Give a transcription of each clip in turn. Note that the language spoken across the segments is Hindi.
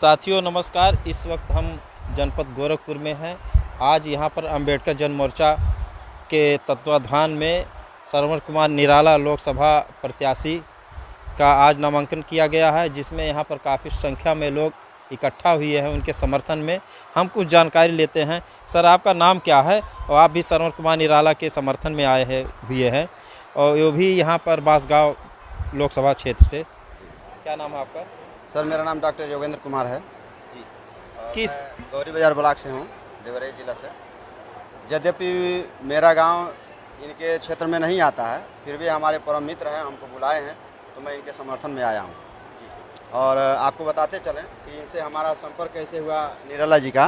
साथियों नमस्कार। इस वक्त हम जनपद गोरखपुर में हैं। आज यहाँ पर अंबेडकर जन मोर्चा के तत्वाधान में श्रवण कुमार निराला लोकसभा प्रत्याशी का आज नामांकन किया गया है, जिसमें यहाँ पर काफ़ी संख्या में लोग इकट्ठा हुए हैं उनके समर्थन में। हम कुछ जानकारी लेते हैं। सर, आपका नाम क्या है और आप भी श्रवण कुमार निराला के समर्थन में आए हुए हैं और वो भी यहाँ पर बांसगांव लोकसभा क्षेत्र से। क्या नाम है आपका? सर, मेरा नाम डॉक्टर योगेंद्र कुमार है जी। किस गौरी बाजार ब्लॉक से हूँ, देवरिया जिला से। यद्यपि मेरा गांव इनके क्षेत्र में नहीं आता है, फिर भी हमारे परम मित्र हैं, हमको बुलाए हैं तो मैं इनके समर्थन में आया हूँ। और आपको बताते चलें कि इनसे हमारा संपर्क कैसे हुआ निराला जी का,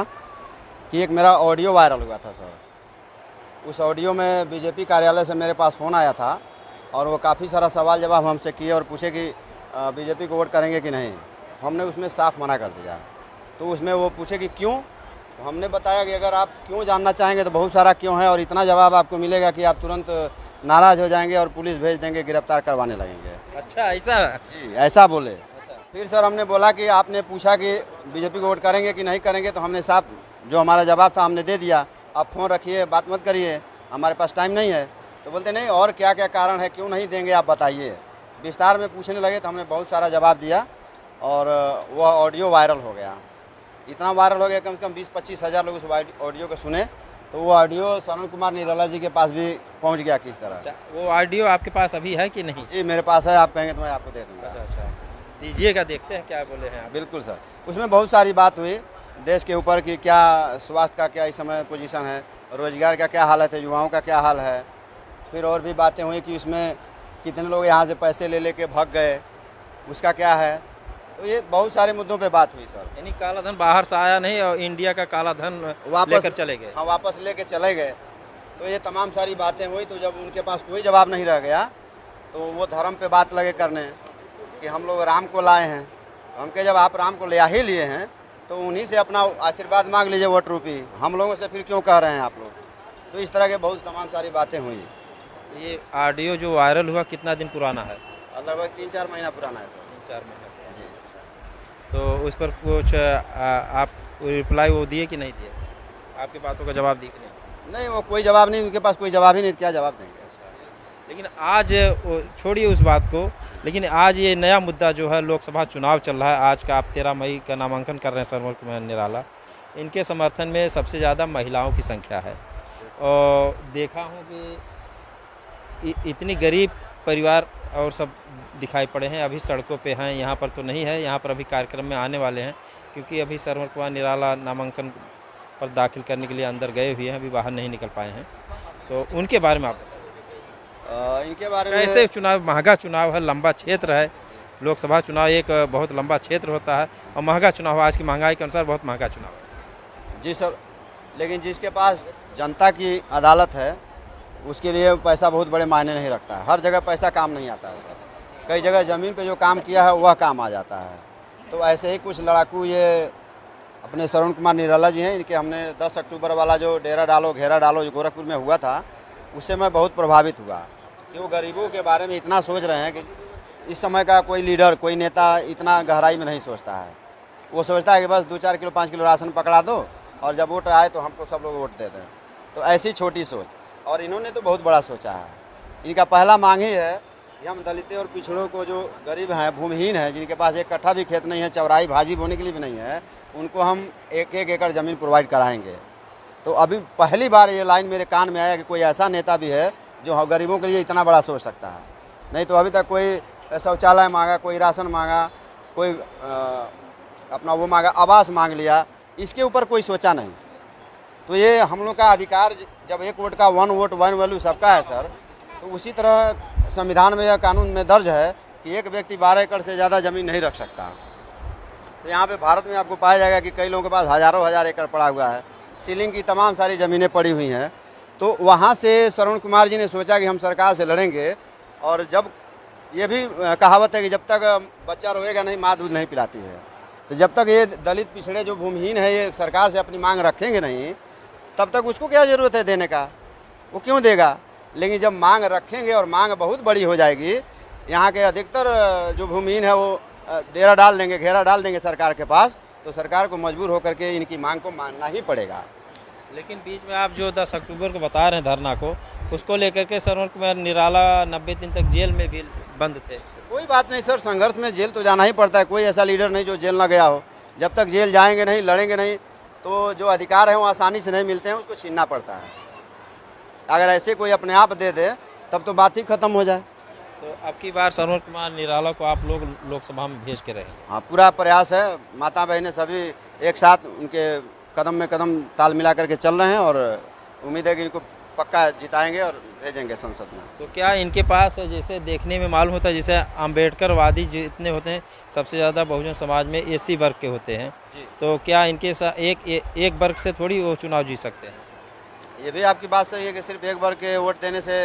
कि एक मेरा ऑडियो वायरल हुआ था सर। उस ऑडियो में बीजेपी कार्यालय से मेरे पास फ़ोन आया था और वो काफ़ी सारा सवाल जवाब हमसे किए और पूछे कि बीजेपी को वोट करेंगे कि नहीं। तो हमने उसमें साफ मना कर दिया। तो उसमें वो पूछे कि क्यों, तो हमने बताया कि अगर आप क्यों जानना चाहेंगे तो बहुत सारा क्यों है और इतना जवाब आपको मिलेगा कि आप तुरंत नाराज़ हो जाएंगे और पुलिस भेज देंगे, गिरफ्तार करवाने लगेंगे। अच्छा, ऐसा? जी, ऐसा बोले। फिर सर हमने बोला कि आपने पूछा कि बीजेपी को वोट करेंगे कि नहीं करेंगे, तो हमने साफ जो हमारा जवाब था हमने दे दिया। आप फ़ोन रखिए, बात मत करिए, हमारे पास टाइम नहीं है। तो बोलते नहीं, और क्या क्या कारण है, क्यों नहीं देंगे आप बताइए। विस्तार में पूछने लगे तो हमने बहुत सारा जवाब दिया और वह ऑडियो वायरल हो गया। इतना वायरल हो गया, कम से कम 20-25 हज़ार लोग उस ऑडियो को सुने। तो वो ऑडियो श्रवण कुमार निराला जी के पास भी पहुंच गया किस तरह। अच्छा, वो ऑडियो आपके पास अभी है कि नहीं? जी, मेरे पास है, आप कहेंगे तो मैं आपको दे दूँगा। अच्छा, दीजिएगा, देखते हैं क्या बोले हैं आप। बिल्कुल सर, उसमें बहुत सारी बात हुई देश के ऊपर कि क्या स्वास्थ्य का क्या इस समय पोजीशन है, रोजगार का क्या हालत है, युवाओं का क्या हाल है। फिर और भी बातें हुई कि उसमें कितने लोग यहाँ से पैसे ले लेके भाग गए, उसका क्या है। तो ये बहुत सारे मुद्दों पे बात हुई सर। यानी काला धन बाहर से आया नहीं और इंडिया का काला धन लेकर चले गए। हाँ, वापस लेके चले गए। तो ये तमाम सारी बातें हुई। तो जब उनके पास कोई जवाब नहीं रह गया तो वो धर्म पे बात लगे करने कि हम लोग राम को लाए हैं। हम कहे जब आप राम को ले ही लिए हैं तो उन्हीं से अपना आशीर्वाद मांग लीजिए वोट रूपी, हम लोगों से फिर क्यों कह रहे हैं आप लोग। तो इस तरह के बहुत तमाम सारी बातें हुई। ये ऑडियो जो वायरल हुआ कितना दिन पुराना है? लगभग 3-4 महीना पुराना है सर। 3-4 महीना पुराना। जी। तो उस पर कुछ आप रिप्लाई वो दिए कि नहीं दिए? आपकी बातों का जवाब दिए कि नहीं? नहीं, वो कोई जवाब नहीं, उनके पास कोई जवाब ही नहीं, क्या जवाब देंगे। लेकिन आज छोड़िए उस बात को, लेकिन आज ये नया मुद्दा जो है लोकसभा चुनाव चल रहा है। आज का आप 13 मई का नामांकन कर रहे हैं श्रवण कुमार निराला। इनके समर्थन में सबसे ज़्यादा महिलाओं की संख्या है और देखा हूँ कि इतनी गरीब परिवार और सब दिखाई पड़े हैं। अभी सड़कों पे हैं, यहाँ पर तो नहीं है, यहाँ पर अभी कार्यक्रम में आने वाले हैं क्योंकि अभी श्रवण कुमार निराला नामांकन पर दाखिल करने के लिए अंदर गए हुए हैं, अभी बाहर नहीं निकल पाए हैं। तो उनके बारे में आप इनके बारे में कैसे? चुनाव महंगा चुनाव है, लंबा क्षेत्र है। लोकसभा चुनाव एक बहुत लंबा क्षेत्र होता है और महंगा चुनाव, आज की महंगाई के अनुसार बहुत महंगा चुनाव है। जी सर, लेकिन जिसके पास जनता की अदालत है उसके लिए पैसा बहुत बड़े मायने नहीं रखता है। हर जगह पैसा काम नहीं आता है सर। कई जगह ज़मीन पे जो काम किया है वह काम आ जाता है। तो ऐसे ही कुछ लड़ाकू ये अपने श्रवण कुमार निराला जी हैं। इनके हमने 10 अक्टूबर वाला जो डेरा डालो घेरा डालो जो गोरखपुर में हुआ था, उससे मैं बहुत प्रभावित हुआ कि वो गरीबों के बारे में इतना सोच रहे हैं कि इस समय का कोई लीडर, कोई नेता इतना गहराई में नहीं सोचता है। वो सोचता है कि बस 2-4 किलो 5 किलो राशन पकड़ा दो और जब वोट आए तो हमको सब लोग वोट दे दें। तो ऐसी छोटी सोच, और इन्होंने तो बहुत बड़ा सोचा है। इनका पहला मांग ही है कि हम दलितों और पिछड़ों को, जो गरीब हैं, भूमिहीन हैं, जिनके पास एक कट्ठा भी खेत नहीं है, चौराई भाजी बोने के लिए भी नहीं है, उनको हम 1-1 एकड़ ज़मीन प्रोवाइड कराएंगे। तो अभी पहली बार ये लाइन मेरे कान में आया कि कोई ऐसा नेता भी है जो गरीबों के लिए इतना बड़ा सोच सकता है। नहीं तो अभी तक कोई शौचालय मांगा, कोई राशन मांगा, कोई अपना वो मांगा, आवास मांग लिया, इसके ऊपर कोई सोचा नहीं। तो ये हम लोग का अधिकार, जब एक वोट का 1 वोट 1 वैल्यू सबका है सर, तो उसी तरह संविधान में या कानून में दर्ज है कि एक व्यक्ति 12 एकड़ से ज़्यादा ज़मीन नहीं रख सकता। तो यहाँ पे भारत में आपको पाया जाएगा कि कई लोगों के पास हज़ारों हज़ार एकड़ पड़ा हुआ है, सीलिंग की तमाम सारी ज़मीनें पड़ी हुई हैं। तो वहाँ से श्रवण कुमार जी ने सोचा कि हम सरकार से लड़ेंगे। और जब ये भी कहावत है कि जब तक बच्चा रोएगा नहीं, माँ दूध नहीं पिलाती है। तो जब तक ये दलित पिछड़े जो भूमिहीन है ये सरकार से अपनी मांग रखेंगे नहीं, तब तक उसको क्या ज़रूरत है देने का, वो क्यों देगा। लेकिन जब मांग रखेंगे और मांग बहुत बड़ी हो जाएगी, यहाँ के अधिकतर जो भूमिहीन है वो डेरा डाल देंगे, घेरा डाल देंगे सरकार के पास, तो सरकार को मजबूर होकर के इनकी मांग को मानना ही पड़ेगा। लेकिन बीच में आप जो 10 अक्टूबर को बता रहे हैं धरना को, उसको लेकर के सरवर कुमार निराला 90 दिन तक जेल में भी बंद थे। कोई बात नहीं सर, संघर्ष में जेल तो जाना ही पड़ता है। कोई ऐसा लीडर नहीं जो जेल ना गया हो। जब तक जेल जाएंगे नहीं, लड़ेंगे नहीं, तो जो अधिकार है वो आसानी से नहीं मिलते हैं, उसको छीनना पड़ता है। अगर ऐसे कोई अपने आप दे दे तब तो बात ही खत्म हो जाए। तो अब की बार सरवर कुमार निराला को आप लोग लोकसभा में भेज के रहे। हाँ, पूरा प्रयास है। माता बहनें सभी एक साथ उनके कदम में कदम ताल मिला करके चल रहे हैं और उम्मीद है कि इनको पक्का जिताएंगे और भेजेंगे संसद में। तो क्या इनके पास जैसे देखने में मालूम होता है, जैसे अम्बेडकरवादी जितने होते हैं सबसे ज़्यादा बहुजन समाज में एसी वर्ग के होते हैं, तो क्या इनके साथ एक वर्ग से थोड़ी वो चुनाव जीत सकते हैं? ये भी आपकी बात सही है कि सिर्फ एक वर्ग के वोट देने से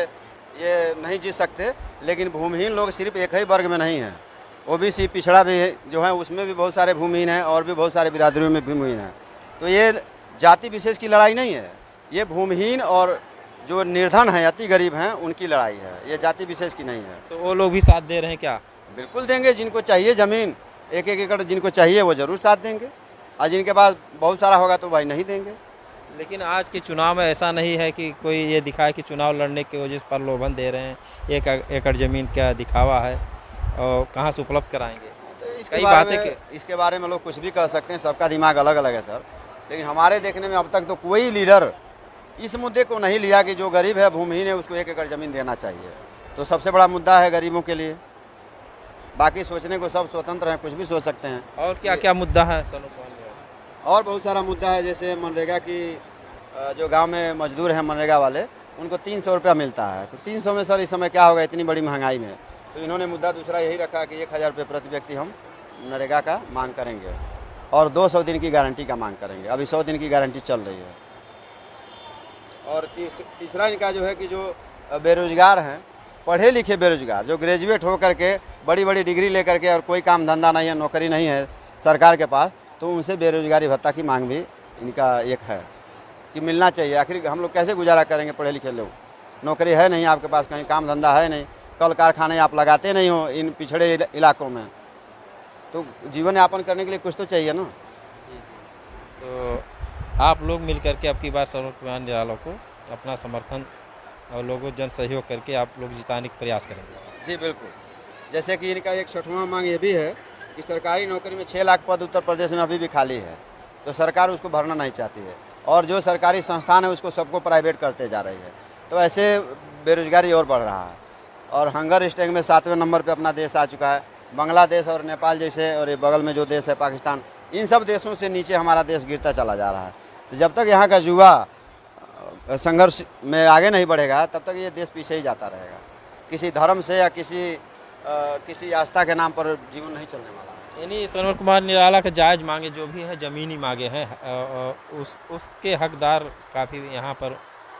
ये नहीं जीत सकते, लेकिन भूमिहीन लोग सिर्फ एक ही वर्ग में नहीं हैं। ओबीसी पिछड़ा भी है जो है, उसमें भी बहुत सारे भूमिहीन हैं और भी बहुत सारे बिरादरियों में भूमिहीन हैं। तो ये जाति विशेष की लड़ाई नहीं है, ये भूमिहीन और जो निर्धन हैं, अति गरीब हैं, उनकी लड़ाई है। ये जाति विशेष की नहीं है। तो वो लोग भी साथ दे रहे हैं क्या? बिल्कुल देंगे। जिनको चाहिए ज़मीन 1-1 एकड़ जिनको चाहिए वो ज़रूर साथ देंगे, और जिनके पास बहुत सारा होगा तो भाई नहीं देंगे। लेकिन आज के चुनाव में ऐसा नहीं है कि कोई ये दिखाए कि चुनाव लड़ने की वजह से प्रलोभन दे रहे हैं, 1 एकड़ ज़मीन का दिखावा है और कहाँ से उपलब्ध कराएंगे। तो इसके बारे में लोग कुछ भी कह सकते हैं, सबका दिमाग अलग अलग है सर। लेकिन हमारे देखने में अब तक तो कोई लीडर इस मुद्दे को नहीं लिया कि जो गरीब है, भूमिहीन है, उसको 1 एकड़ ज़मीन देना चाहिए। तो सबसे बड़ा मुद्दा है गरीबों के लिए। बाकी सोचने को सब स्वतंत्र हैं, कुछ भी सोच सकते हैं। और क्या क्या मुद्दा है सर? और बहुत सारा मुद्दा है, जैसे मनरेगा की जो गांव में मजदूर हैं मनरेगा वाले, उनको 300 रुपया मिलता है। तो 300 में सर इस समय क्या होगा इतनी बड़ी महंगाई में। तो इन्होंने मुद्दा दूसरा यही रखा कि 1000 रुपये प्रति व्यक्ति हम नरेगा का मांग करेंगे और 200 दिन की गारंटी का मांग करेंगे। अभी 100 दिन की गारंटी चल रही है। और तीसरा इनका जो है कि जो बेरोजगार हैं, पढ़े लिखे बेरोजगार, जो ग्रेजुएट होकर के बड़ी बड़ी डिग्री लेकर के और कोई काम धंधा नहीं है, नौकरी नहीं है सरकार के पास, तो उनसे बेरोजगारी भत्ता की मांग भी इनका एक है कि मिलना चाहिए। आखिर हम लोग कैसे गुजारा करेंगे पढ़े लिखे लोग? नौकरी है नहीं आपके पास, कहीं काम धंधा है नहीं, कल कारखाने आप लगाते नहीं हो इन पिछड़े इलाकों में, तो जीवन यापन करने के लिए कुछ तो चाहिए ना। तो आप लोग मिल करके अब की बार सरवर कुमार निराला को अपना समर्थन और लोगों जन सहयोग करके आप लोग जिताने का प्रयास करेंगे? जी बिल्कुल। जैसे कि इनका एक 6वां मांग ये भी है कि सरकारी नौकरी में 6 लाख पद उत्तर प्रदेश में अभी भी खाली है, तो सरकार उसको भरना नहीं चाहती है। और जो सरकारी संस्थान है उसको सबको प्राइवेट करते जा रही है। तो ऐसे बेरोजगारी और बढ़ रहा है। और हंगर स्ट्राइक में 7वें नंबर पे अपना देश आ चुका है। बांग्लादेश और नेपाल जैसे, और ये बगल में जो देश है पाकिस्तान, इन सब देशों से नीचे हमारा देश गिरता चला जा रहा है। तो जब तक यहाँ का युवा संघर्ष में आगे नहीं बढ़ेगा तब तक ये देश पीछे ही जाता रहेगा। किसी धर्म से या किसी आस्था के नाम पर जीवन नहीं चलने वाला है। यानी सरवर कुमार निराला का जायज़ मांगे जो भी है, ज़मीनी मांगे हैं, उसके हकदार काफ़ी यहाँ पर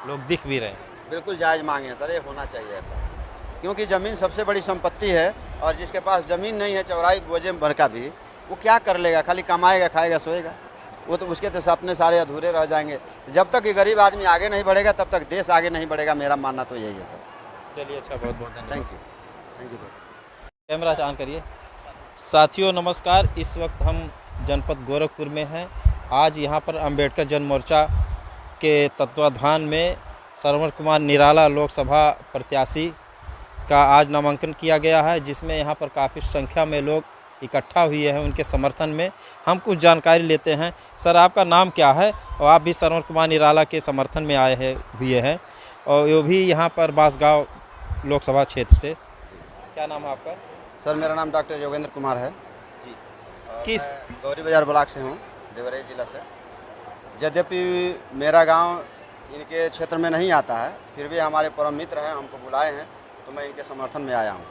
लोग दिख भी रहे हैं। बिल्कुल जायज़ मांगे हैं सर, ये होना चाहिए ऐसा, क्योंकि ज़मीन सबसे बड़ी संपत्ति है। और जिसके पास ज़मीन नहीं है, चौराई बोझे भर का भी, वो क्या कर लेगा? खाली कमाएगा, खाएगा, सोएगा। वो तो उसके तो सपने सारे अधूरे रह जाएंगे। तो जब तक ये गरीब आदमी आगे नहीं बढ़ेगा तब तक देश आगे नहीं बढ़ेगा। मेरा मानना तो यही है सर। चलिए, अच्छा, बहुत बहुत धन्यवाद। Thank you. कैमरा ऑन करिए। साथियों नमस्कार, इस वक्त हम जनपद गोरखपुर में हैं। आज यहाँ पर अंबेडकर जन मोर्चा के तत्वाधान में सरवर कुमार निराला लोकसभा प्रत्याशी का आज नामांकन किया गया है, जिसमें यहाँ पर काफ़ी संख्या में लोग इकट्ठा हुए हैं उनके समर्थन में। हम कुछ जानकारी लेते हैं। सर, आपका नाम क्या है और आप भी सरवर कुमार निराला के समर्थन में आए हुए हैं, और वो भी यहाँ पर बांसगांव लोकसभा क्षेत्र से। क्या नाम है आपका? सर, मेरा नाम डॉक्टर योगेंद्र कुमार है जी। किस गौरी बाजार ब्लॉक से हूँ, देवरिया जिला से। यद्यपि मेरा गांव इनके क्षेत्र में नहीं आता है, फिर भी हमारे परम मित्र हैं, हमको बुलाए हैं, तो मैं इनके समर्थन में आया हूँ।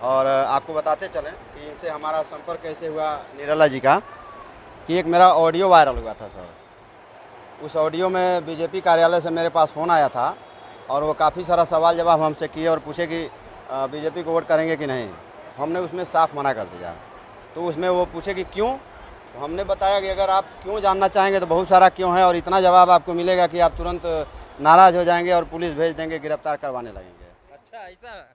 और आपको बताते चलें कि इनसे हमारा संपर्क कैसे हुआ निराला जी का, कि एक मेरा ऑडियो वायरल हुआ था सर। उस ऑडियो में बीजेपी कार्यालय से मेरे पास फ़ोन आया था और वो काफ़ी सारा सवाल जवाब हमसे किए और पूछे कि बीजेपी को वोट करेंगे कि नहीं। तो हमने उसमें साफ मना कर दिया। तो उसमें वो पूछे कि क्यों, तो हमने बताया कि अगर आप क्यों जानना चाहेंगे तो बहुत सारा क्यों है, और इतना जवाब आपको मिलेगा कि आप तुरंत नाराज़ हो जाएंगे और पुलिस भेज देंगे, गिरफ्तार करवाने लगेंगे। अच्छा, ऐसा